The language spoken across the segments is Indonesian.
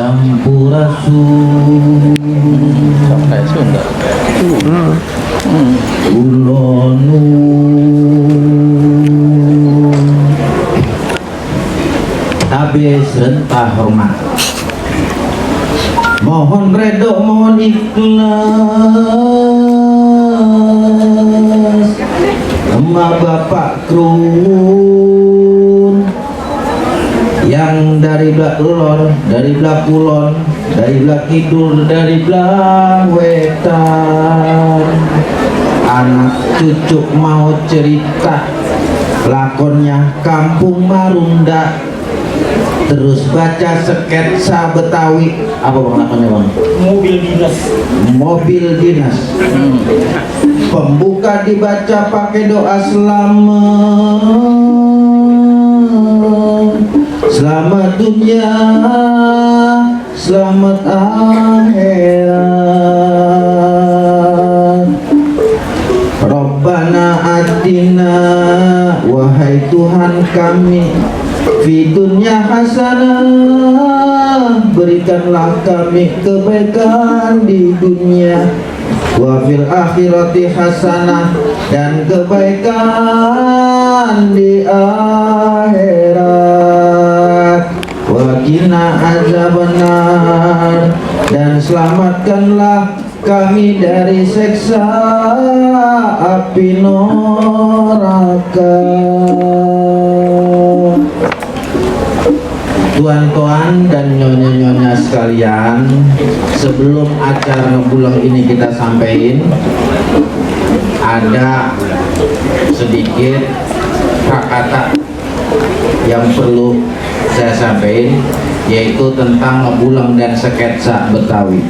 Sampurasun Sampai Sunda. Ulonu habis rentah hormat, mohon redok, mohon ikhlas, emak bapak krun yang dari belah lor, dari belah kulon, dari belah kidul, dari belah wetan, anak cucu mau cerita lakonnya Kampung Marunda, terus baca sketsa Betawi. Apa bang lakonnya bang? Mobil dinas. Mobil dinas. Pembuka dibaca pakai doa selamat dunia, selamat akhirat. Rabbana atina, wahai Tuhan kami, fi dunya hasanah, berikanlah kami kebaikan di dunia, wa fil akhirati hasanah, dan kebaikan di akhirat, wa qina azabannar, dan selamatkanlah kami dari siksa api neraka. Tuan-tuan dan nyonya-nyonya sekalian, sebelum acara ngebulang ini kita sampaikan, ada sedikit kata yang perlu saya sampaikan, yaitu tentang ngebulang dan sketsa Betawi.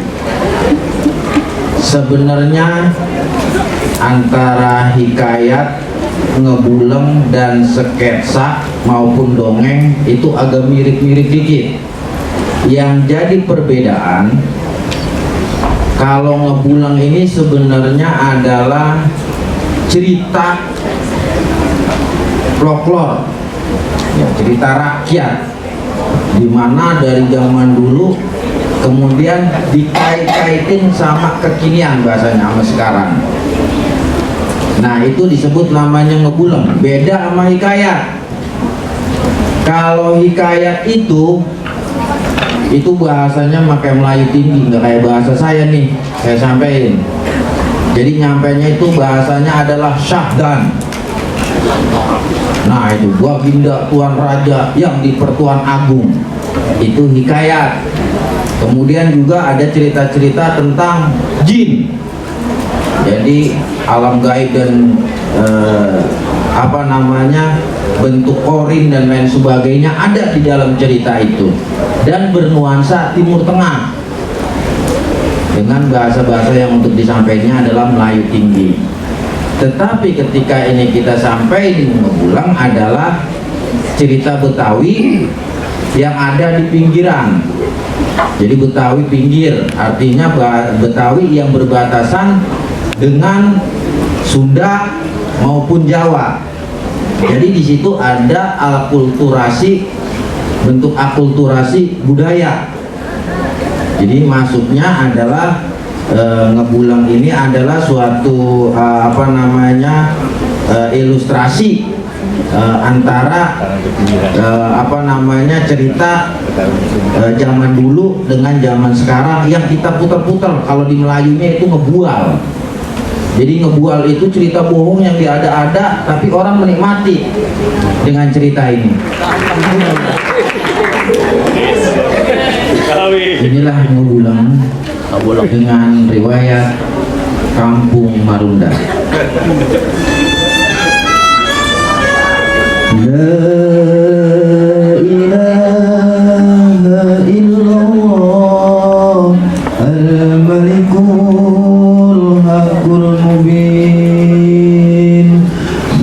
Sebenarnya antara hikayat, ngebuleng, dan sketsa maupun dongeng itu agak mirip-mirip dikit. Yang jadi perbedaan, kalau ngebuleng ini sebenarnya adalah cerita folklore, ya, cerita rakyat, dimana dari zaman dulu kemudian dikait-kaitin sama kekinian, bahasanya sama sekarang. Nah, itu disebut namanya ngebuleng. Beda sama hikayat. Kalau hikayat itu bahasanya pakai Melayu tinggi, nggak kayak bahasa saya nih, saya sampaikan. Jadi nyampainya itu bahasanya adalah syahdan. Nah, itu Baginda Tuan Raja yang di Pertuan Agung, itu hikayat. Kemudian juga ada cerita-cerita tentang jin, jadi alam gaib dan bentuk korin dan lain sebagainya ada di dalam cerita itu, dan bernuansa Timur Tengah dengan bahasa-bahasa yang untuk disampaikannya adalah Melayu tinggi. Tetapi ketika ini kita sampai di ngebulang adalah cerita Betawi yang ada di pinggiran. Jadi Betawi pinggir, artinya Betawi yang berbatasan dengan Sunda maupun Jawa. Jadi di situ ada akulturasi, bentuk akulturasi budaya. Jadi masuknya adalah ngebulang ini adalah suatu ilustrasi antara cerita zaman dulu dengan zaman sekarang yang kita putar-putar. Kalau di Melayunya itu ngebual. Jadi ngebual itu cerita bohong yang diada-ada, tapi orang menikmati dengan cerita ini. Inilah ngebulang dengan riwayat Kampung Marunda. La ilaha illallah al-malikul haqqul mubin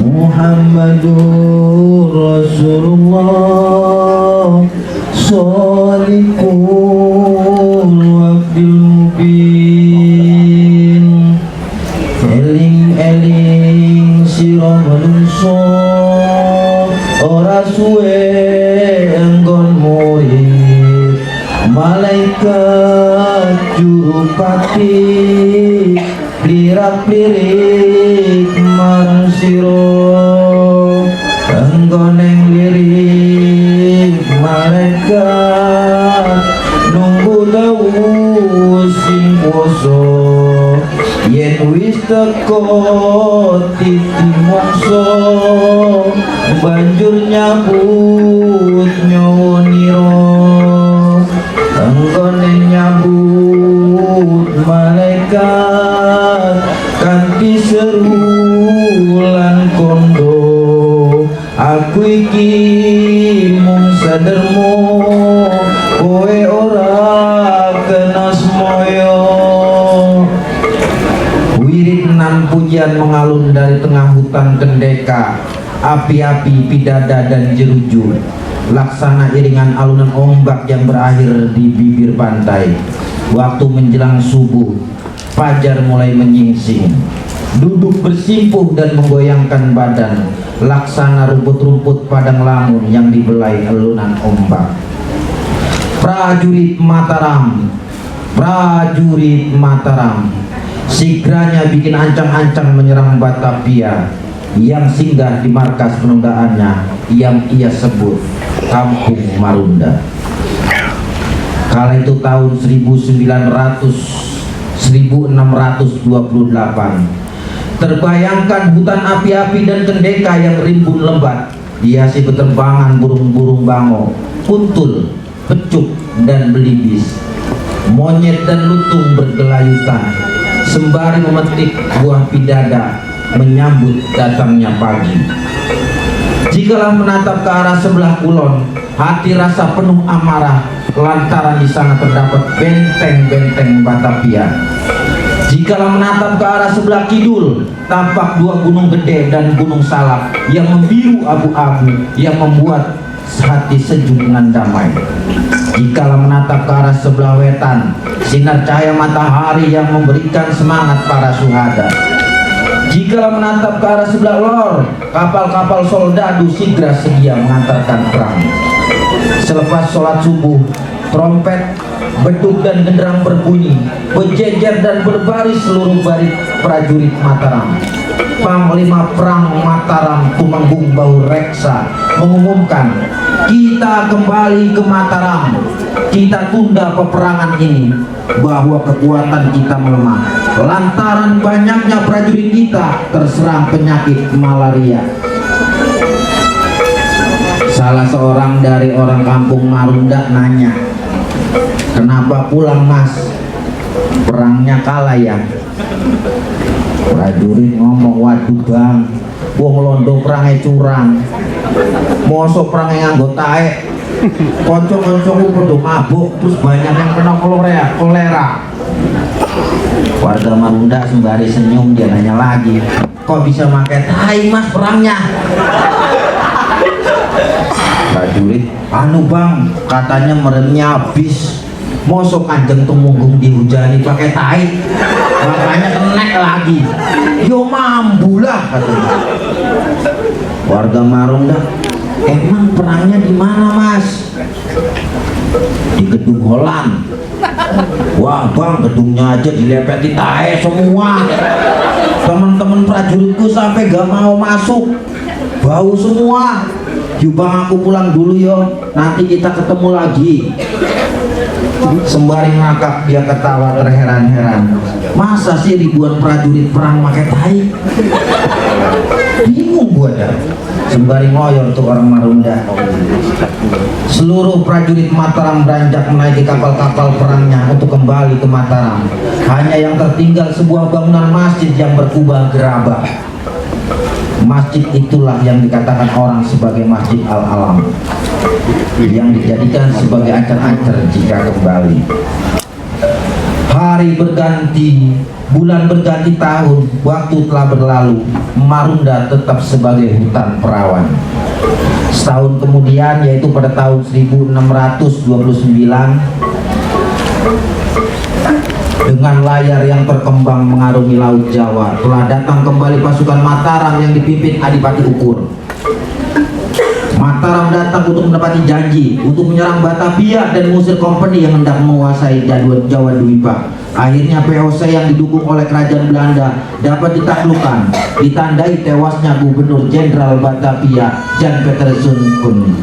Muhammadur Rasulullah Salikul waqtil mubin. Eling-eling sira manungsa ora suwe enggon murid Malaikat jurupati lirak-lirik marang siro, enggoneng lirik malaikat nunggu dawu sing poso, yen wis teko titi mongso banjur nyambut nyawoniro, enggone nyambut malaikat kanthi serulan kondo, aku iki mung sadermo kowe ora kena semoyo. Wirid nan pujian mengalun dari tengah hutan Kendeka, api-api, pidada dan jeruju, laksana iringan alunan ombak yang berakhir di bibir pantai. Waktu menjelang subuh, fajar mulai menyingsing, duduk bersimpuh dan menggoyangkan badan, laksana rumput-rumput padang lamun yang dibelai alunan ombak. Prajurit Mataram, prajurit Mataram, sigranya bikin ancang-ancang menyerang Batavia yang singgah di markas penundaannya yang ia sebut Kampung Marunda. Kala itu tahun 1628. Terbayangkan hutan api-api dan Kendeka yang rimbun lebat, dihiasi beterbangan burung-burung bango, kuntul, pecuk dan belibis. Monyet dan lutung bergelayutan sembari memetik buah pidada menyambut datangnya pagi. Jikalau menatap ke arah sebelah kulon, hati rasa penuh amarah lantaran di sana terdapat benteng-benteng Batavia. Jikalau menatap ke arah sebelah kidul, tampak dua gunung gede dan gunung Salak yang membiru abu-abu yang membuat hati sejuk dengan damai. Jikalau menatap ke arah sebelah wetan, sinar cahaya matahari yang memberikan semangat para syuhada. Jikalau menatap ke arah sebelah lor, kapal-kapal soldadu sigra sedia mengantarkan perang. Selepas sholat subuh, trompet, beduk dan genderang berbunyi, berjejer dan berbaris seluruh baris prajurit Mataram. Panglima Perang Mataram Tumenggung Bau Reksa mengumumkan, kita kembali ke Mataram, kita tunda peperangan ini, bahwa kekuatan kita melemah lantaran banyaknya prajurit kita terserang penyakit malaria. Salah seorang dari orang kampung Marunda nanya, kenapa pulang mas? Perangnya kalah ya? Prajurit ngomong, waduh bang, wong londo perangnya curang, mosok perangnya nganggo taek, konco-koncoku podo mabuk, terus banyak yang kena kolera. Warga Marunda sembari senyum, dia nanya lagi, kok bisa pakai tai mas perangnya? Prajurit, anu bang, katanya meremnya habis, mosok Kanjeng Tumenggung dihujani pakai tai, makanya kenek lagi. Yo mambulah katanya. Warga Marunda, emang perangnya di mana mas? Di Gedung Holland. Wah bang, gedungnya aja dilepeti tae semua. Teman-teman prajuritku sampai gak mau masuk, bau semua. Yuk bang, aku pulang dulu yo, nanti kita ketemu lagi. Sembari ngakak dia ketawa terheran-heran. Masa sih ribuan prajurit perang pakai tai? Bingung gua dah. Sembari ngoyor tuh orang Marunda. Seluruh prajurit Mataram beranjak menaiki kapal-kapal perangnya untuk kembali ke Mataram. Hanya yang tertinggal sebuah bangunan masjid yang berkubah gerabah. Masjid itulah yang dikatakan orang sebagai Masjid Al-Alam, yang dijadikan sebagai ancar-ancar jika kembali. Hari berganti, bulan berganti tahun, waktu telah berlalu, Marunda tetap sebagai hutan perawan. Setahun kemudian, yaitu pada tahun 1629, dengan layar yang berkembang mengarungi Laut Jawa, telah datang kembali pasukan Mataram yang dipimpin Adipati Ukur. Mataram datang untuk mendapati janji untuk menyerang Batavia dan mengusir kompeni yang hendak menguasai Jawa Dwipa. Akhirnya VOC yang didukung oleh kerajaan Belanda dapat ditaklukkan, ditandai tewasnya Gubernur Jenderal Batavia Jan Petersen Kuning.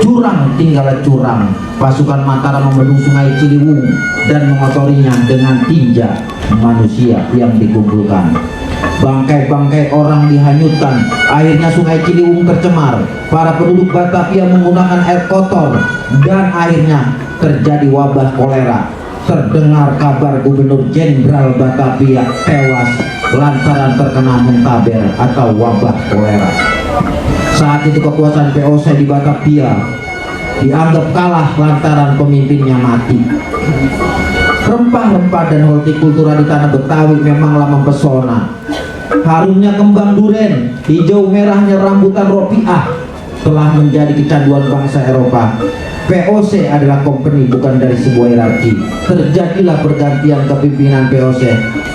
Curang tinggal curang, pasukan Mataram membendung sungai Ciliwung dan mengotorinya dengan tinja manusia yang dikumpulkan. Bangkai-bangkai orang dihanyutkan, akhirnya sungai Ciliwung tercemar. Para penduduk Batavia menggunakan air kotor dan akhirnya terjadi wabah kolera. Terdengar kabar Gubernur Jenderal Batavia tewas lantaran terkena muntaber atau wabah kolera. Saat itu kekuasaan VOC di Batavia dianggap kalah lantaran pemimpinnya mati. Rempah-rempah dan hortikultura di tanah Betawi memanglah mempesona. Harumnya kembang duren, hijau merahnya rambutan ropiah telah menjadi kecanduan bangsa Eropa. VOC adalah kompeni, bukan dari sebuah hierarki. Terjadilah pergantian kepemimpinan VOC,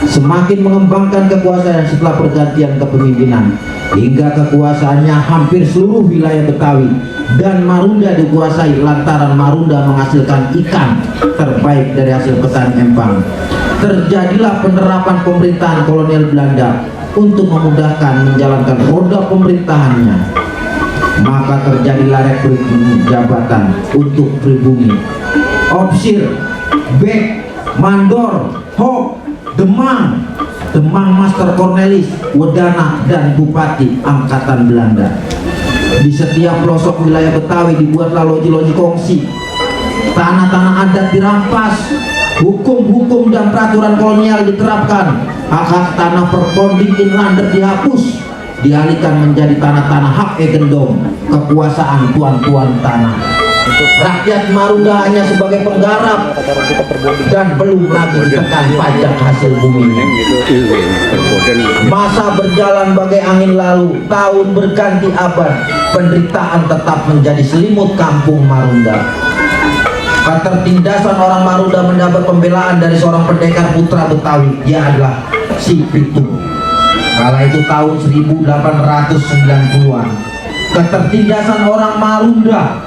semakin mengembangkan kekuasaan setelah pergantian kepemimpinan, hingga kekuasaannya hampir seluruh wilayah Betawi dan Marunda dikuasai lantaran Marunda menghasilkan ikan terbaik dari hasil petani empang. Terjadilah penerapan pemerintahan kolonial Belanda untuk memudahkan menjalankan roda pemerintahannya. Maka terjadilah rekrutmen jabatan untuk pribumi, Opsir, Bek, Mandor, Hok, Demang, Master Cornelis, Wedana, dan Bupati Angkatan Belanda. Di setiap pelosok wilayah Betawi dibuatlah loji-loji kongsi. Tanah-tanah adat dirampas, hukum-hukum dan peraturan kolonial diterapkan. Hak-hak tanah perbonding inlander dihapus, dialihkan menjadi tanah-tanah hak egendom, kekuasaan tuan-tuan tanah. Rakyat Marunda hanya sebagai penggarap dan belum lagi ditekan pajak hasil bumi. Masa berjalan bagai angin lalu, tahun berganti abad, penderitaan tetap menjadi selimut kampung Marunda. Ketertindasan orang Marunda mendapat pembelaan dari seorang pendekar putra Betawi. Dia adalah si Pitung. Kala itu tahun 1890-an. Ketertindasan orang Marunda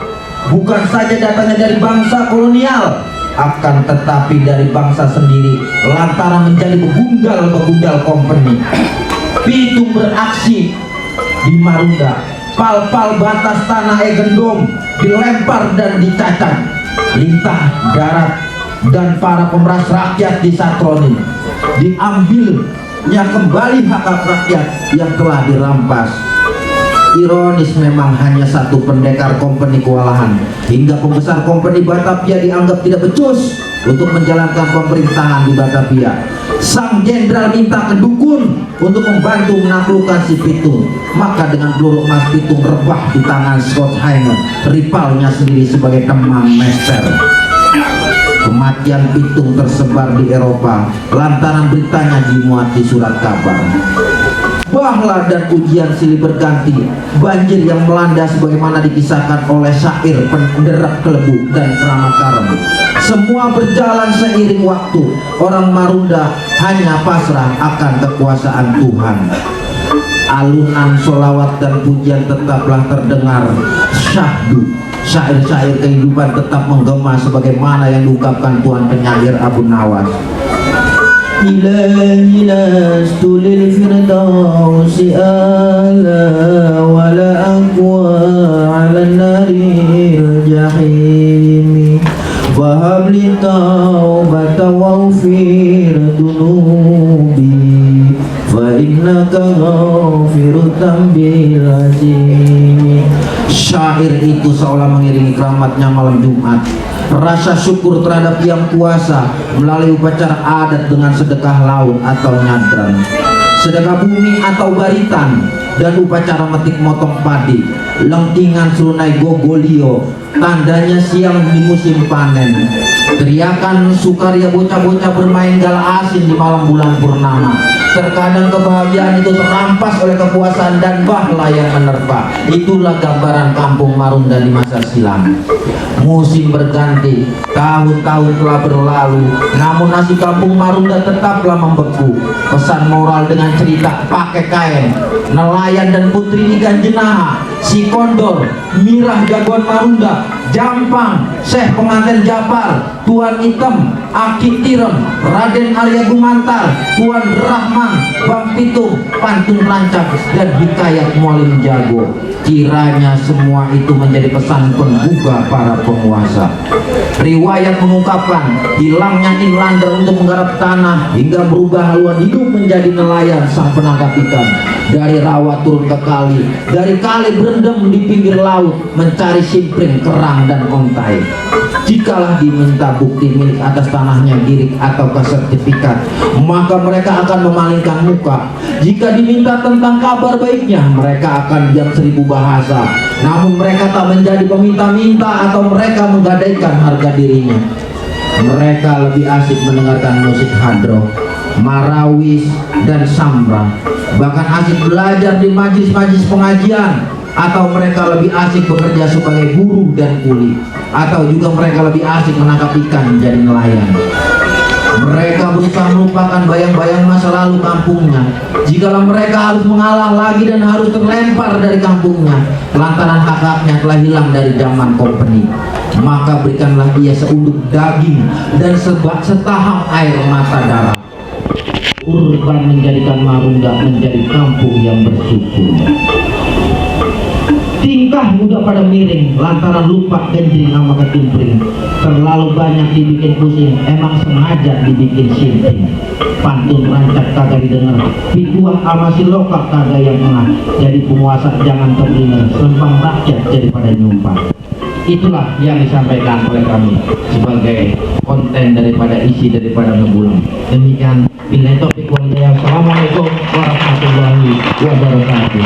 bukan saja datangnya dari bangsa kolonial, akan tetapi dari bangsa sendiri lantaran menjadi begundal kompeni. Pitung beraksi di Marunda. Pal-pal batas tanah egendom dilempar dan dicacat. Lintah darat dan para pemeras rakyat disatroni. Diambilnya kembali hak-hak rakyat yang telah dirampas. Ironis memang hanya satu pendekar kompeni kewalahan, hingga pembesar kompeni Batavia dianggap tidak becus untuk menjalankan pemerintahan di Batavia. Sang jenderal minta ke dukun untuk membantu menaklukkan si Pitung. Maka dengan peluru emas Pitung rebah di tangan Scott Hainer, rivalnya sendiri sebagai teman Mester. Kematian Pitung tersebar di Eropa lantaran beritanya dimuat di surat kabar. Bahla dan ujian silih berganti, banjir yang melanda sebagaimana dikisahkan oleh syair penderap kelebu dan keramat karem. Semua berjalan seiring waktu, orang Marunda hanya pasrah akan kekuasaan Tuhan. Alunan solawat dan pujian tetaplah terdengar syahdu. Syair-syair kehidupan tetap menggema sebagaimana yang diungkapkan Tuan penyair Abu Nawas. Ilahi lastu lil firdausi ala wala aqwa ala naril jahimi wahab li taubata waghfir dunubi fa innaka ghafiru tambil azimi. Syair itu seolah mengiringi keramatnya malam Jumat. Rasa syukur terhadap Yang Kuasa melalui upacara adat dengan sedekah laut atau nyadran, sedekah bumi atau baritan, dan upacara metik motong padi, lengkingan serunai gogolio, tandanya siang di musim panen. Teriakan sukaria bocah-bocah bermain gala asin di malam bulan purnama. Terkadang kebahagiaan itu terampas oleh kekuasaan dan bahla yang menerpa. Itulah gambaran kampung Marunda di masa silam. Musim berganti, tahun-tahun telah berlalu, namun nasib kampung Marunda tetaplah membeku. Pesan moral dengan cerita pakai kain, nelayan dan putri di Ganjenaha, Sikondor, Mirah Jagoan Marunda, Jampang, Syekh Pengantin Japar, Tuan Item, Aki Tirem, Raden Arya Gumantar, Tuan Rahman, Bang Pitung, Pantun Rancak, dan Hikayat Mualim Jago. Kiranya semua itu menjadi pesan penggugah para penguasa. Riwayat mengungkapkan hilangnya inlander untuk menggarap tanah hingga berubah haluan hidup menjadi nelayan sang penangkap ikan. Dari rawa turun ke kali, dari kali berendam di pinggir laut mencari simpring, kerang, dan ontai. Jikalah diminta bukti milik atas tanahnya girik atau sertifikat, maka mereka akan memalingkan muka. Jika diminta tentang kabar baiknya, mereka akan diam 1000 bahasa. Namun mereka tak menjadi peminta-minta atau mereka menggadaikan harga dirinya. Mereka lebih asik mendengarkan musik hadroh, marawis, dan sambra. Bahkan asik belajar di majlis-majlis pengajian. Atau mereka lebih asik bekerja sebagai buruh dan kuli. Atau juga mereka lebih asik menangkap ikan menjadi nelayan. Mereka berusaha melupakan bayang-bayang masa lalu kampungnya. Jikalau mereka harus mengalah lagi dan harus terlempar dari kampungnya lantaran hak-haknya telah hilang dari zaman kompeni, maka berikanlah ia seunduk daging dan setahang air mata darah. Urban menjadikan Marunda menjadi kampung yang bersyukur. Tingkah muda pada miring lantaran lupa genjring sama ketimpring. Terlalu banyak dibikin pusing, emang sengaja dibikin simping. Pantun rancak kagak didengar, pituah ama si lokak kagak yang ngeh. Jadi penguasa jangan terdengar, lempang rakyat daripada nyumpah. Itulah yang disampaikan oleh kami sebagai konten daripada isi daripada ngebulang. Demikian, billahi taufiq wal hidayah. Assalamualaikum warahmatullahi wabarakatuh.